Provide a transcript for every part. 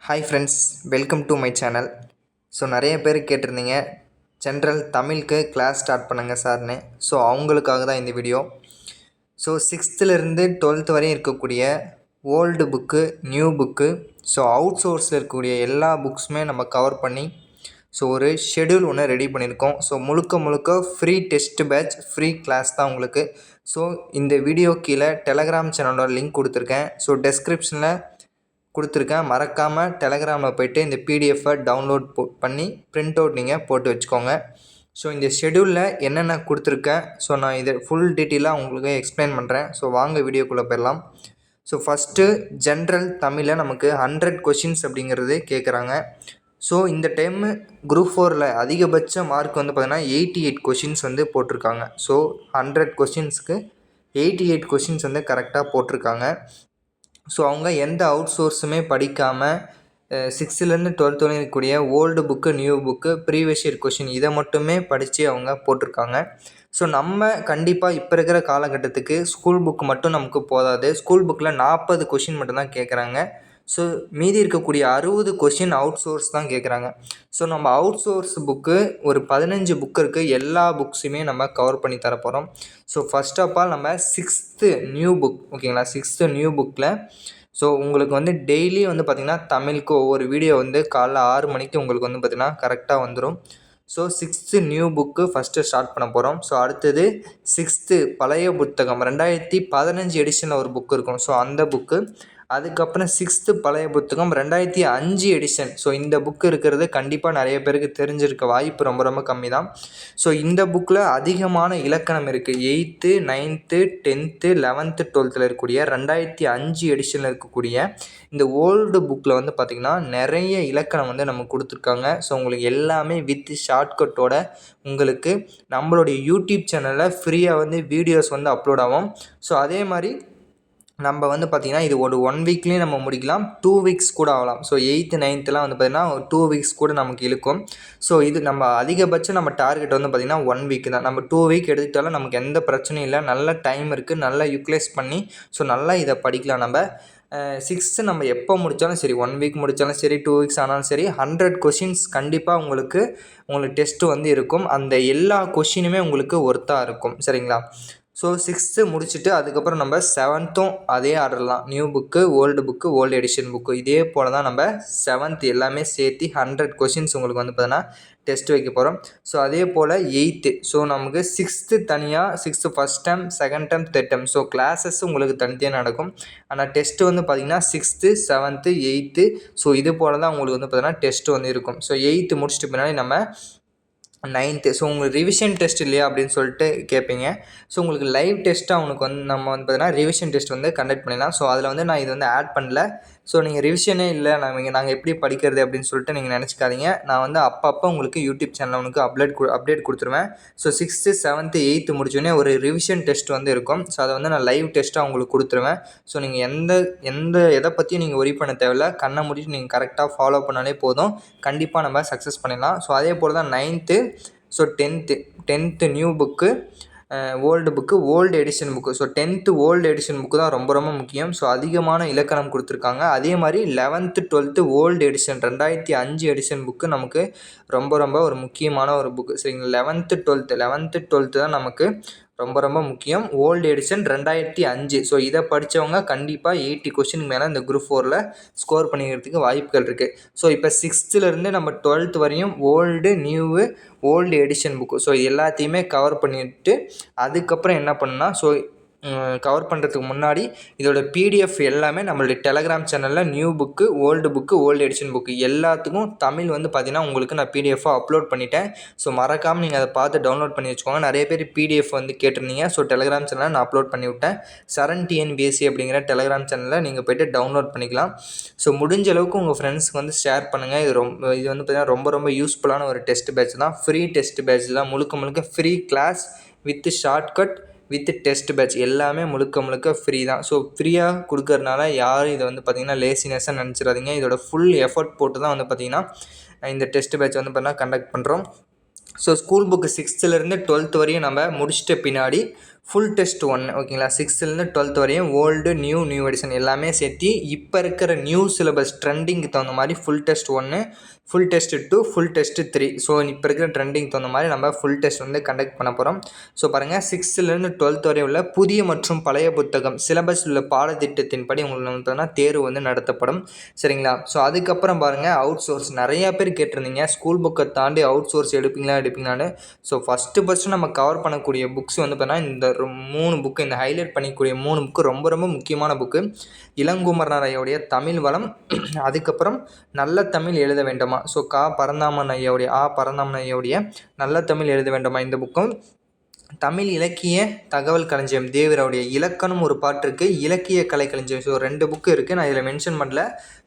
Hi friends, welcome to my channel. So நிறைய பேர் கேட்டிருந்தீங்க ஜென்ரல் தமிழுக்கு கிளாஸ் ஸ்டார்ட் பண்ணுங்கள் சார்னு. ஸோ அவங்களுக்காக தான் இந்த வீடியோ. ஸோ 6th வரையும் இருக்கக்கூடிய old book, new book, so out சோர்ஸில் இருக்கக்கூடிய எல்லா புக்ஸுமே நம்ம கவர் பண்ணி ஸோ ஒரு ஷெடியூல் ஒன்று ரெடி பண்ணியிருக்கோம். ஸோ முழுக்க free test batch, free class தான் உங்களுக்கு. ஸோ இந்த வீடியோ கீழே டெலகிராம் சேனலோட லிங்க் கொடுத்துருக்கேன். ஸோ டெஸ்கிரிப்ஷனில் கொடுத்துருக்கேன். மறக்காமல் டெலகிராமில் போய்ட்டு இந்த பிடிஎஃபை டவுன்லோட் பண்ணி பிரிண்ட் அவுட் நீங்கள் போட்டு வச்சுக்கோங்க. ஸோ இந்த ஷெடியூலில் என்னென்ன கொடுத்துருக்கேன், ஸோ நான் இதை ஃபுல் டீட்டெயிலாக உங்களுக்கு எக்ஸ்பிளைன் பண்ணுறேன். ஸோ வாங்க வீடியோக்குள்ளே போயிடலாம். ஸோ ஃபஸ்ட்டு ஜென்ரல் தமிழில் நமக்கு 100 கொஷின்ஸ் அப்படிங்கிறது கேட்குறாங்க. ஸோ இந்த டைமு குரூப் 4ல் அதிகபட்ச மார்க் வந்து பார்த்திங்கன்னா 88 கொஷின்ஸ் வந்து போட்டிருக்காங்க. ஸோ 100 கொஷின்ஸ்க்கு 88 கொஷின்ஸ் வந்து கரெக்டாக போட்டிருக்காங்க. ஸோ அவங்க எந்த அவுட் சோர்ஸுமே படிக்காமல் 6th 12th இருக்கக்கூடிய old book, new book, previous year question இதை மட்டுமே படித்து அவங்க போட்டிருக்காங்க. ஸோ நம்ம கண்டிப்பாக இப்போ இருக்கிற காலகட்டத்துக்கு ஸ்கூல் புக்கு மட்டும் நமக்கு போதாது. ஸ்கூல் புக்கில் 40 கொஷின் மட்டும்தான் கேட்குறாங்க. ஸோ மீதி இருக்கக்கூடிய 60 கொஷின் அவுட் சோர்ஸ் தான் கேட்குறாங்க. ஸோ நம்ம அவுட் சோர்ஸ் புக்கு ஒரு 15 புக்கு இருக்குது. எல்லா புக்ஸுமே நம்ம கவர் பண்ணி தரப்போகிறோம். ஸோ ஃபஸ்ட் ஆஃப் ஆல் நம்ம 6th நியூ புக், ஓகேங்களா, 6th நியூ புக்கில் ஸோ உங்களுக்கு வந்து டெய்லி வந்து பார்த்திங்கன்னா தமிழுக்கு ஒவ்வொரு வீடியோ வந்து காலைல 6 மணிக்கு உங்களுக்கு வந்து பார்த்திங்கன்னா கரெக்டாக வந்துடும். So 6th new book first start பண்ண போகிறோம். ஸோ அடுத்தது 6th பழைய புத்தகம் 2015 எடிஷனில் ஒரு புக்கு இருக்கும். ஸோ அந்த புக்கு. அதுக்கப்புறம் 6th பழைய புத்தகம் 2005 எடிஷன். ஸோ இந்த புக்கு இருக்கிறது கண்டிப்பாக நிறைய பேருக்கு தெரிஞ்சிருக்க வாய்ப்பு ரொம்ப கம்மி தான். ஸோ இந்த புக்கில் அதிகமான இலக்கணம் இருக்குது. 8th 9th 10th 11th 12th இருக்கக்கூடிய 2005 எடிஷனில் இருக்கக்கூடிய இந்த ஓல்டு புக்கில் வந்து பார்த்திங்கன்னா நிறைய இலக்கணம் வந்து நம்ம கொடுத்துருக்காங்க. ஸோ உங்களுக்கு எல்லாமே வித் ஷார்ட்கட்டோட உங்களுக்கு நம்மளுடைய யூடியூப் சேனலில் ஃப்ரீயாக வந்து வீடியோஸ் வந்து அப்லோட் ஆகும். ஸோ அதே மாதிரி நம்ம வந்து பார்த்திங்கன்னா இது ஒரு 1 வீக்லேயும் நம்ம முடிக்கலாம், 2 வீக்ஸ் கூட ஆகலாம். ஸோ 8th 9th வந்து பார்த்திங்கன்னா 2 வீக்ஸ் கூட நமக்கு இழுக்கும். ஸோ இது நம்ம அதிகபட்சம் நம்ம டார்கெட் வந்து பார்த்திங்கன்னா 1 வீக் தான். நம்ம 2 வீக் எடுத்துக்கிட்டாலும் நமக்கு எந்த பிரச்சனையும் இல்லை. நல்ல டைம் இருக்குது, நல்லா யூட்டிலைஸ் பண்ணி ஸோ நல்லா இதை படிக்கலாம். நம்ம 6th நம்ம எப்போ முடித்தாலும் சரி, 1 வீக் முடித்தாலும் சரி, 2 வீக்ஸ் ஆனாலும் சரி, 100 கொஷின்ஸ் கண்டிப்பாக உங்களுக்கு டெஸ்ட்டு வந்து இருக்கும். அந்த எல்லா கொஷினுமே உங்களுக்கு ஒர்த்தாக இருக்கும், சரிங்களா. ஸோ 6th முடிச்சுட்டு அதுக்கப்புறம் நம்ம 7th அதே ஆர்டர் தான். New book, old book, old edition book இதே போல் தான் நம்ம 7th எல்லாமே சேர்த்து 100 கொஷின்ஸ் உங்களுக்கு வந்து பார்த்தீங்கன்னா டெஸ்ட் வைக்க போகிறோம். ஸோ அதே போல் 8th, ஸோ நமக்கு 6th தனியாக, 6th first time, second time, third time, so classes உங்களுக்கு தனித்தனியாக நடக்கும். ஆனால் டெஸ்ட்டு வந்து பார்த்திங்கன்னா 6th 7th 8th ஸோ இது போல் தான் உங்களுக்கு வந்து பார்த்திங்கன்னா டெஸ்ட்டு வந்து இருக்கும். ஸோ 8th முடிச்சுட்டு பின்னாடி நம்ம 9th, ஸோ உங்களுக்கு ரிவிஷன் டெஸ்ட் இல்லையா அப்படின்னு சொல்லிட்டு கேட்பீங்க. ஸோ உங்களுக்கு லைவ் டெஸ்ட்டாக அவனுக்கு வந்து நம்ம வந்து பார்த்தீங்கன்னா ரிவிஷன் டெஸ்ட் வந்து கண்டக்ட் பண்ணிடலாம். ஸோ அதில் வந்து நான் இது வந்து ஆட் பண்ணல. ஸோ நீங்கள் ரிவிஷனே இல்லை, நாங்கள் எப்படி படிக்கிறது அப்படின்னு சொல்லிட்டு நீங்கள் நினச்சிக்காதீங்க. நான் வந்து அப்பப்போ உங்களுக்கு யூடியூப் சேனலில் உனக்கு அப்டேட் கொடுத்துருவேன். ஸோ 6th 7th 8th முடிச்சோடனே ஒரு ரிவிஷன் டெஸ்ட் வந்து இருக்கும். ஸோ அதை வந்து நான் லைவ் டெஸ்ட்டாக உங்களுக்கு கொடுத்துருவேன். ஸோ நீங்கள் எந்த எதை பற்றியும் நீங்கள் ஒரி பண்ண தேவையில்ல. கண்ணை மூடிட்டு நீங்கள் கரெக்டாக ஃபாலோ பண்ணாலே போதும், கண்டிப்பாக நம்ம சக்ஸஸ் பண்ணிடலாம். ஸோ அதே போல் தான் 9th, so 10th new book, old book, old edition book. So 10th old edition book தான் ரொம்ப முக்கியம். ஸோ அதிகமான இலக்கணம் கொடுத்துருக்காங்க. அதே மாதிரி 11th 12th old edition 2005 edition book நமக்கு ரொம்ப ஒரு முக்கியமான ஒரு புக்கு, சரிங்களா. 11th 12th தான் நமக்கு ரொம்ப முக்கியம். Old edition 2005. ஸோ இதை படித்தவங்க கண்டிப்பாக 80 கொஷினுக்கு மேலே இந்த குரூப் 4ல் ஸ்கோர் பண்ணிக்கிறதுக்கு வாய்ப்புகள் இருக்குது. ஸோ இப்போ 6th நம்ம 12th வரையும் old, new, old edition book, so எல்லாத்தையுமே கவர் பண்ணிவிட்டு அதுக்கப்புறம் என்ன பண்ணால், ஸோ கவர் பண்ணுறதுக்கு முன்னாடி இதோட பிடிஎஃப் எல்லாமே நம்மளுடைய டெலகிராம் சேனலில் new book, old edition book எல்லாத்துக்கும் தமிழ் வந்து பார்த்திங்கன்னா உங்களுக்கு நான் பிடிஎஃபாக அப்லோட் பண்ணிட்டேன். ஸோ மறக்காமல் நீங்கள் அதை பார்த்து டவுன்லோட் பண்ணி வச்சுக்கோங்க. நிறைய பேர் பிடிஎஃப் வந்து கேட்டிருந்தீங்க. ஸோ டெலகிராம் சேனலில் நான் அப்லோட் பண்ணி விட்டேன். சரண் டிஎன்பிஎஸ்சி அப்படிங்கிற டெலகிராம் சேனலில் நீங்கள் போய்ட்டு டவுன்லோட் பண்ணிக்கலாம். ஸோ முடிஞ்ச அளவுக்கு உங்கள் ஃப்ரெண்ட்ஸ்க்கு வந்து ஷேர் பண்ணுங்கள். இது வந்து பார்த்திங்கன்னா ரொம்ப யூஸ்ஃபுல்லான ஒரு டெஸ்ட் பேட்ச் தான். ஃப்ரீ டெஸ்ட் பேட்ச் தான். முழுக்க free class with shortcut with test batch எல்லாமே முழுக்க ஃப்ரீ தான். ஸோ ஃப்ரீயாக கொடுக்கறதுனால யாரும் இதை வந்து பார்த்திங்கன்னா லேசினஸாக நினச்சிடாதீங்க. இதோட ஃபுல் எஃபர்ட் போட்டு தான் வந்து பார்த்திங்கன்னா இந்த டெஸ்ட் பேட்ச் வந்து பார்த்திங்கன்னா கண்டக்ட் பண்ணுறோம். So school book 6th 12th வரையும் நம்ம முடிச்சிட்ட பின்னாடி ஃபுல் டெஸ்ட் 1 ஓகேங்களா. 6லேருந்து 12th வரையும் ஓல்டு நியூ எடிஷன் எல்லாமே சேர்த்து இப்போ இருக்கிற நியூ சிலபஸ் ட்ரெண்டிங்க்கு தகுந்த மாதிரி full test 1, full test 2, full test 3. So இப்போ இருக்கிற ட்ரெண்டிங் தகுந்த மாதிரி நம்ம ஃபுல் டெஸ்ட் வந்து கண்டக்ட் பண்ண போகிறோம். ஸோ பாருங்கள் 6லேருந்து 12th வரை உள்ள புதிய மற்றும் பழைய புத்தகம் சிலபஸ் உள்ள பாடத்திட்டத்தின்படி உங்களுக்கு வந்து தேர்வு வந்து நடத்தப்படும். சரிங்களா. ஸோ அதுக்கப்புறம் பாருங்கள் அவுட் சோர்ஸ் நிறையா பேர் கேட்டிருந்தீங்க ஸ்கூல் புக்கை தாண்டி அவுட் சோர்ஸ் எடுப்பீங்களான்னு. ஸோ ஃபஸ்ட்டு நம்ம கவர் பண்ணக்கூடிய புக்ஸ் வந்து பார்த்தீங்கன்னா இந்த 3 புக்கு, இந்த ஹைலைட் பண்ணிக்கூடிய 3 புக்கு ரொம்ப முக்கியமான புக்கு. இளங்குமரனார் ஐயாவுடைய தமிழ் வளம், அதுக்கப்புறம் நல்ல தமிழ் எழுத வேண்டுமா. ஸோ பரந்தாமன் ஐயாவுடைய நல்ல தமிழ் எழுத வேண்டுமா இந்த புக்கும். தமிழ் இலக்கிய தகவல் களஞ்சியம் தேவராவுடைய இலக்கணம் ஒரு பாட்டு இருக்குது, இலக்கிய கலை களஞ்சியம். ஸோ 2 புக்கு இருக்குது, நான் இதில் மென்ஷன் பண்ணல.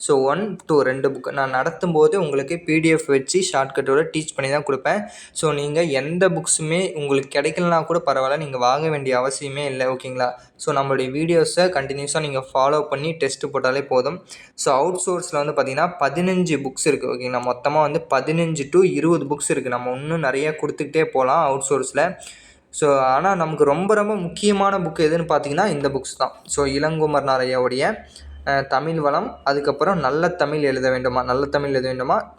ஸோ 1, 2 2 புக்கு நான் நடத்தும் போது உங்களுக்கு பிடிஎஃப் வச்சு ஷார்ட்கட்டோட டீச் பண்ணி தான் கொடுப்பேன். ஸோ நீங்கள் எந்த புக்ஸுமே உங்களுக்கு கிடைக்கலனா கூட பரவாயில்ல, நீங்கள் வாங்க வேண்டிய அவசியமே இல்லை ஓகேங்களா. ஸோ நம்மளுடைய வீடியோஸை கண்டினியூஸாக நீங்கள் ஃபாலோ பண்ணி டெஸ்ட்டு போட்டாலே போதும். ஸோ அவுட் சோர்ஸில் வந்து பார்த்திங்கன்னா 15 புக்ஸ் இருக்குது ஓகேங்களா. மொத்தமாக வந்து 15 to 20 புக்ஸ் இருக்குது. நம்ம இன்னும் நிறையா கொடுத்துக்கிட்டே போகலாம் அவுட் சோர்ஸில். ஸோ ஆனால் நமக்கு ரொம்ப முக்கியமான புக்கு எதுன்னு பார்த்தீங்கன்னா இந்த புக்ஸ் தான். ஸோ இளங்குமரனார் ஐயாவுடைய தமிழ் வளம், அதுக்கப்புறம் நல்ல தமிழ் எழுத வேண்டுமா,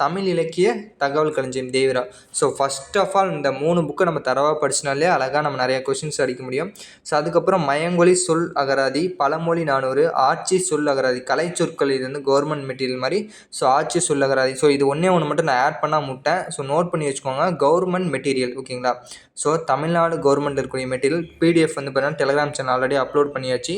தமிழ் இலக்கிய தகவல் களஞ்சியம் தேவிரா. ஸோ ஃபஸ்ட் ஆஃப் ஆல் இந்த 3 புக்கை நம்ம தரவாக படிச்சினாலே அழகாக நம்ம நிறையா கொஷின்ஸ் அடிக்க முடியும். ஸோ அதுக்கப்புறம் மயங்கொலி சொல் அகராதி, பழமொழி 400, ஆட்சி சொல் அகராதி, கலை சொற்கள், இது வந்து கவர்மெண்ட் மெட்டீரியல் மாதிரி. ஸோ ஆட்சி சொல் அகராதி. ஸோ இது ஒன்று மட்டும் நான் ஆட் பண்ணால் முட்டேன். ஸோ நோட் பண்ணி வச்சுக்கோங்க, கவர்மெண்ட் மெட்டீரியல் ஓகேங்களா. ஸோ தமிழ்நாடு கவர்மெண்ட் இருக்கக்கூடிய மெட்டீரியல் பிடிஎஃப் வந்து பார்த்தீங்கன்னா டெலிகிராம் சேனல் ஆல்ரெடி அப்லோட் பண்ணியாச்சு,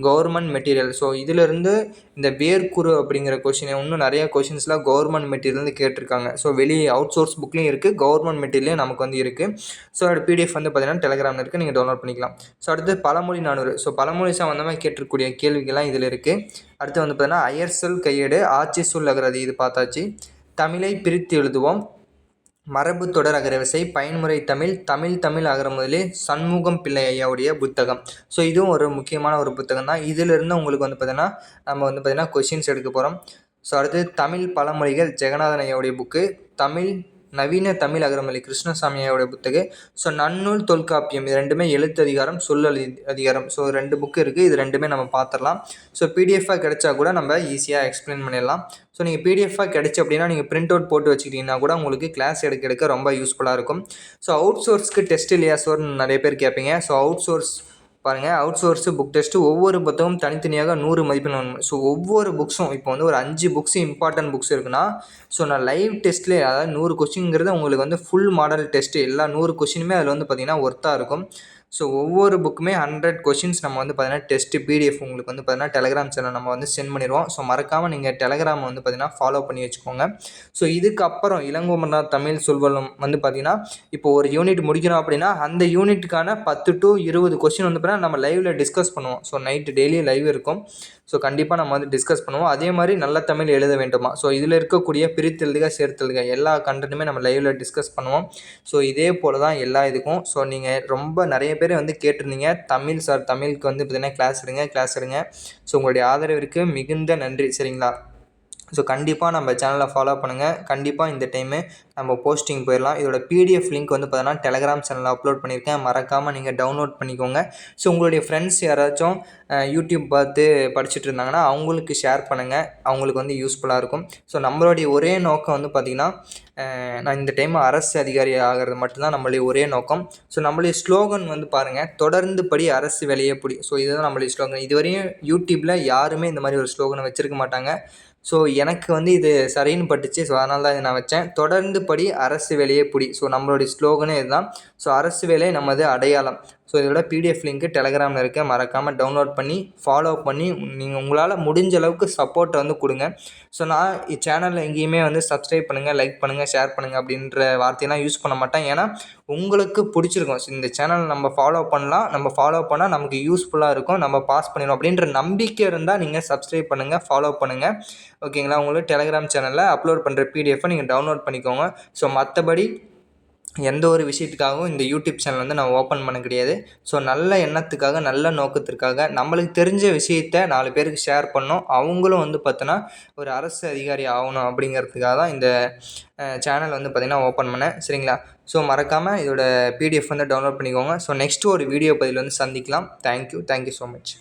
கவர்மெண்ட் மெட்டீரியல். ஸோ இதிலிருந்து இந்த வேர்க்குரு அப்படிங்கிற கொஷின், இன்னும் நிறையா கொஷின்ஸ்லாம் கவர்மெண்ட் மெட்டீரியல் கேட்டிருக்காங்க. ஸோ வெளியே அவுட் சோர்ஸ் புக்லேயும் இருக்குது, கவர்மெண்ட் மெட்டீரியலையும் நமக்கு வந்து இருக்குது. ஸோ அதோட பிடிஎஃப் வந்து பார்த்தீங்கன்னா டெலிகிராமில் இருக்குது, நீங்கள் டவுன்லோட் பண்ணிக்கலாம். ஸோ அடுத்து பழமொழி 400. ஸோ பழமொழி சம்மந்தமாக கேட்டிருக்கக்கூடிய கேள்விகள்லாம் இதில் இருக்குது. அடுத்து வந்து பார்த்தீங்கன்னா அயர் சொல் கையேடு, ஆட்சி சொல் அகராதி, இது பார்த்தாச்சு. தமிழை பிரித்து எழுதுவோம், மரபு தொடர் அகரவரிசை, பயன்முறை தமிழ் அகர முதலே, சண்முகம் பிள்ளை ஐயாவுடைய புத்தகம். ஸோ இதுவும் ஒரு முக்கியமான ஒரு புத்தகம் தான். இதிலிருந்து உங்களுக்கு வந்து பார்த்தீங்கன்னா நம்ம வந்து பார்த்தீங்கன்னா கொஷின்ஸ் எடுக்க போகிறோம். ஸோ அடுத்து தமிழ் பழமொழிகள் ஜெகநாதன் ஐயாவுடைய புக்கு, நவீன தமிழ் அகரமொழி கிருஷ்ணசாமி ஐயாவுடைய புத்தகம். ஸோ நன்னூல் தொல்காப்பியம், இது 2மே எழுத்து அதிகாரம், சொல் அதிகாரம். ஸோ 2 புக்கு இருக்குது, இது 2மே நம்ம பார்த்துடலாம். ஸோ பிடிஎஃபாக கிடைச்சா கூட நம்ம ஈஸியாக எக்ஸ்பிளைன் பண்ணிடலாம். ஸோ நீங்கள் பிடிஎஃபாக கிடைச்சி அப்படின்னா நீங்கள் பிரிண்ட் அவுட் போட்டு வச்சுக்கிட்டிங்கன்னா கூட உங்களுக்கு கிளாஸ் எடுக்க ரொம்ப யூஸ்ஃபுல்லாக இருக்கும். ஸோ அவுட் சோர்ஸ்க்கு டெஸ்ட் இல்லையா சார்னு நிறைய பேர் கேட்பீங்க. ஸோ அவுட் சோர்ஸ் பாருங்கள், அவுட் சோர்ஸு புக் டெஸ்ட்டு ஒவ்வொரு புத்தகம் தனித்தனியாக 100 மதிப்பெண் வேணும். ஸோ ஒவ்வொரு புக்ஸும் இப்போ வந்து ஒரு 5 புக்ஸு இம்பார்ட்டன்ட் புக்ஸ் இருக்குன்னா, ஸோ நான் லைவ் டெஸ்ட்லேயே அதாவது 100 கொஸ்டின்ங்கிறது உங்களுக்கு வந்து ஃபுல் மாடல் டெஸ்ட்டு, எல்லா 100 கொஸ்டினுமே அதில் வந்து பார்த்திங்கன்னா ஒர்த்தாக இருக்கும். ஸோ ஒவ்வொரு புக்குமே 100 கொஷின்ஸ் நம்ம வந்து பார்த்தீங்கன்னா டெஸ்ட்டு பிடிஎஃப் உங்களுக்கு வந்து பார்த்தீங்கன்னா டெலிகிராம் சேனல் நம்ம வந்து சென்ட் பண்ணிடுவோம். ஸோ மறக்காமல் நீங்கள் டெலிகிராம் வந்து பார்த்தீங்கன்னா ஃபாலோ பண்ணி வச்சுக்கோங்க. ஸோ இதுக்கப்புறம் இளங்குமரனார் தமிழ் சொல்வளம் வந்து பார்த்திங்கன்னா இப்போ ஒரு யூனிட் முடிக்கணும் அப்படின்னா அந்த யூனிட்டுக்கான 10 to 20 கொஸ்டின் வந்து பார்த்தீங்கன்னா நம்ம லைவில் டிஸ்கஸ் பண்ணுவோம். ஸோ நைட்டு டெய்லி லைவ் இருக்கும். ஸோ கண்டிப்பாக நம்ம வந்து டிஸ்கஸ் பண்ணுவோம். அதே மாதிரி நல்ல தமிழ் எழுத வேண்டுமா, ஸோ இதில் இருக்கக்கூடிய பிரித்தெழுதுக சேர்த்தெழுதுக எல்லா கண்டென்ட்டுமே நம்ம லைவில் டிஸ்கஸ் பண்ணுவோம். ஸோ இதே போல் தான் எல்லா இதுக்கும். ஸோ நீங்கள் ரொம்ப நிறைய பேர் வந்து கேட்டிருந்தீங்க தமிழ் சார், தமிழுக்கு வந்து பார்த்தீங்கன்னா கிளாஸ் எடுங்க. ஸோ உங்களுடைய ஆதரவிற்கு மிகுந்த நன்றி. சரிங்களா. ஸோ கண்டிப்பாக நம்ம சேனலை ஃபாலோ பண்ணுங்கள். கண்டிப்பாக இந்த டைமு நம்ம போஸ்டிங் போயிடலாம். இதோட பிடிஎஃப் லிங்க் வந்து பார்த்தீங்கன்னா டெலிகிராம் சேனலில் அப்லோட் பண்ணியிருக்கேன், மறக்காமல் நீங்கள் டவுன்லோட் பண்ணிக்கோங்க. ஸோ உங்களுடைய ஃப்ரெண்ட்ஸ் யாராச்சும் யூடியூப் பார்த்து படிச்சுட்டு இருந்தாங்கன்னா அவங்களுக்கு ஷேர் பண்ணுங்கள், அவங்களுக்கு வந்து யூஸ்ஃபுல்லாக இருக்கும். ஸோ நம்மளுடைய ஒரே நோக்கம் வந்து பார்த்திங்கன்னா நான் இந்த டைம் அரசு அதிகாரி ஆகிறது மட்டும்தான் நம்மளுடைய ஒரே நோக்கம். ஸோ நம்மளுடைய ஸ்லோகன் வந்து பாருங்கள், தொடர்ந்து படி அரசு வேலையே பிடி. ஸோ இதுதான் நம்மளுடைய ஸ்லோகன். இதுவரையும் யூடியூப்பில் யாருமே இந்த மாதிரி ஒரு ஸ்லோகனை வச்சுருக்க மாட்டாங்க. ஸோ எனக்கு வந்து இது சரின்னு பட்டுச்சு. ஸோ அதனால தான் இதை நான் வச்சேன், தொடர்ந்து படி அரசு வேலையே பிடி. ஸோ நம்மளுடைய ஸ்லோகனே இதுதான். ஸோ அரசு வேலை நமது அடையாளம். ஸோ இதோட பிடிஎஃப் லிங்க்கு டெலிகிராமில் இருக்க, மறக்காமல் டவுன்லோட் பண்ணி ஃபாலோ பண்ணி நீங்கள் உங்களால் முடிஞ்ச அளவுக்கு சப்போர்ட்டை வந்து கொடுங்க. ஸோ நான் சேனலில் எங்கேயுமே வந்து சப்ஸ்கிரைப் பண்ணுங்கள், லைக் பண்ணுங்கள், ஷேர் பண்ணுங்கள் அப்படின்ற வார்த்தையெல்லாம் யூஸ் பண்ண மாட்டேன். ஏன்னா உங்களுக்கு பிடிச்சிருக்கும். ஸோ இந்த சேனல் நம்ம ஃபாலோ பண்ணலாம், நம்ம ஃபாலோ பண்ணால் நமக்கு யூஸ்ஃபுல்லாக இருக்கும், நம்ம பாஸ் பண்ணிடுவோம் அப்படின்ற நம்பிக்கை இருந்தால் நீங்கள் சப்ஸ்கிரைப் பண்ணுங்கள், ஃபாலோ பண்ணுங்கள் ஓகேங்களா. உங்களுக்கு டெலிகிராம் சேனலில் அப்லோட் பண்ணுற பிடிஎஃப்பை நீங்கள் டவுன்லோட் பண்ணிக்கோங்க. ஸோ மற்றபடி எந்த ஒரு விஷயத்துக்காகவும் இந்த யூடியூப் சேனல் வந்து நான் ஓப்பன் பண்ண கிடையாது. ஸோ நல்ல எண்ணத்துக்காக, நல்ல நோக்கத்திற்காக நம்மளுக்கு தெரிஞ்ச விஷயத்த 4 பேருக்கு ஷேர் பண்ணணும். அவங்களும் வந்து பார்த்தோன்னா ஒரு அரசு அதிகாரி ஆகணும் அப்படிங்கிறதுக்காக தான் இந்த சேனல் வந்து பார்த்திங்கன்னா ஓப்பன் பண்ணேன். சரிங்களா? ஸோ மறக்காமல் இதோட பிடிஎஃப் வந்து டவுன்லோட் பண்ணிக்கோங்க. ஸோ நெக்ஸ்ட்டு ஒரு வீடியோ பதிவில் வந்து சந்திக்கலாம். Thank you so much.